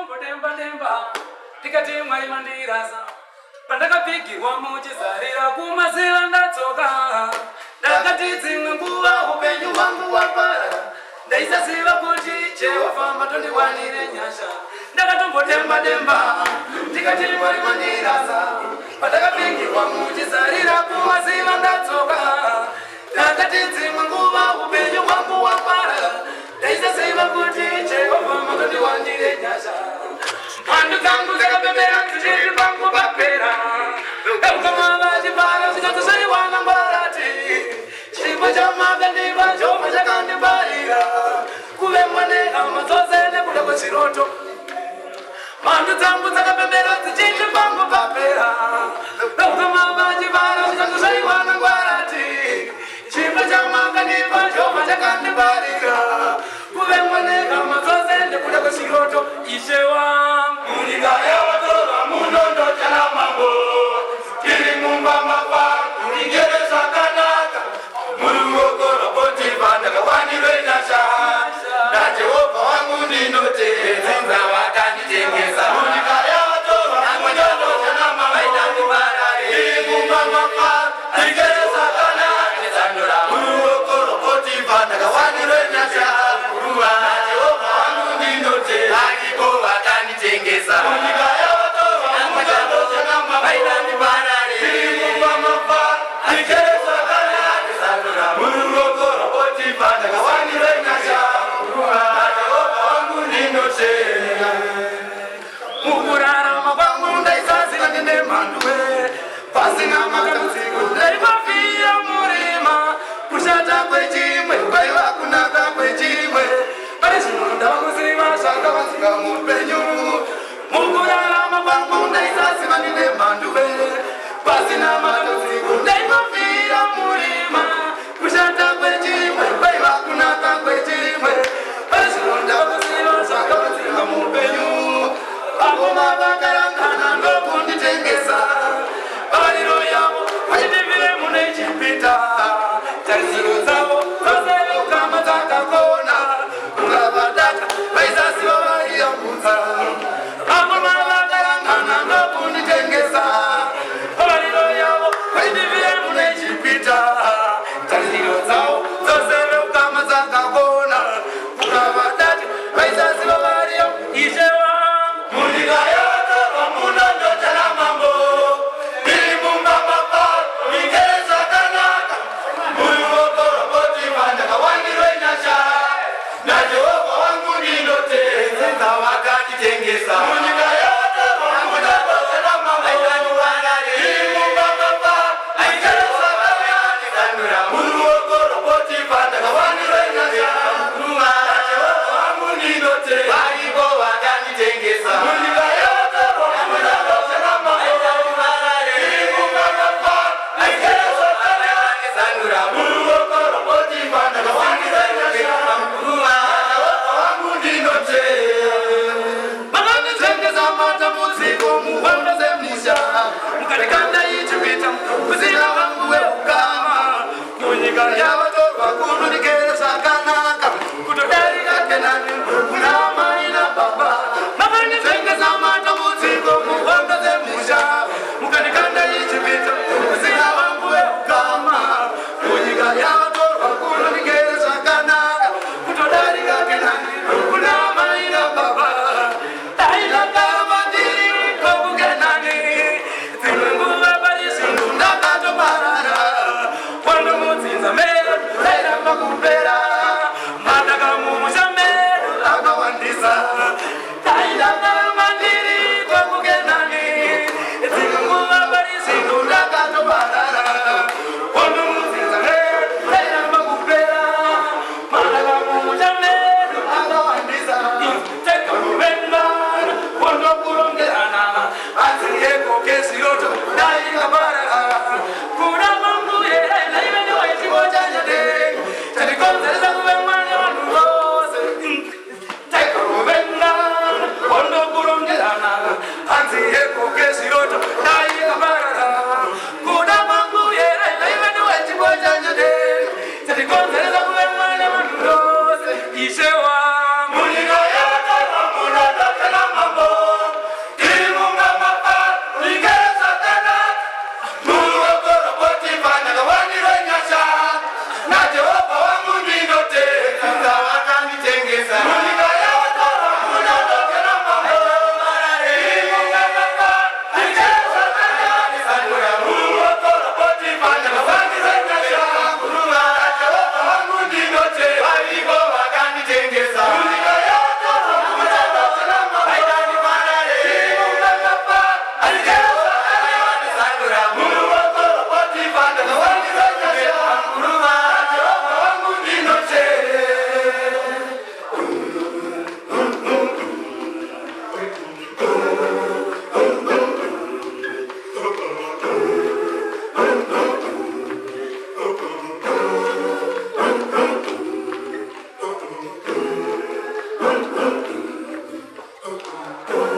ndakatombotemba temba tikati mwai mandirasa pandakapigirwa muchizarira kumaziva ndatsoka ndakati dzimwe nguva upenyu hwangu wapara ndaisaziva kuti Jehovha matondiwanire nyasha ndakatombotemba temba tikati mwai mandirasa pandakapigirwa muchizarira kumaziva ndatsoka ndakati dzimwe nguva upenyu hwangu wapara ndaisaziva kuti Jehovha matondiwanire nyasha mhando dzangu dzakapemera dzichiri pangu papera ukama vachipara zvikatosaiwana ngwarati chipo chamakandipa Jehovha chakandibarira kuve mwane hama dzose nekuda kwechiroto mhando dzangu dzakapemera dzichiri pangu papera ukama vachipara zvikatosaiwana ngwarati chipo chamakandipa Jehovha chakandibarira kuve mwane hama dzose nekuda kwechiroto Ishe wangu Munyika yavatora munondo chana mambo tiri mumba mapa kunigere zvakanaka muri ruoko rwaPotifa ndakawanirwe nyasha naJehovha wangu ndinoteedza vakanditengesa munyika yavatora munondo chana mambo tiri mumba mapa kunigere zvakanaka muri ruoko rwaPotifa ndakawanirwe nyasha naJehovha wangu ndinoteedza vakanditengesa munyika yavatora munondo chana mambo tiri mumba mapa kunigere zvakanaka muri ruoko rwaPotifa ndakawanirwe nyasha naJehovha wangu ndinoteedza mukurarama kwangu ndaisaziva ndine mhanduwe pasina matambudziko ndaipafira murima kushata kwechimwe kwaiva kunaka kwechimwe pane zvinhu ndavakuziva zvakavanzika mupenyu mukurarama kwangu ndaisaziva ndine mhanduwe pasina matambudziko ndaipafira murima kushata kwechimwe kwaiva kunaka kwechimwe pane zvinhu ndavakuziva zvakavanzika mupenyu vakoma vakarangana ndokunditengesa bariro yavo vachitivire mune Ijipita tarisiro dzavo dzose ukama dzakakona ungavadaka vaisaziva vaiyambudza Tumba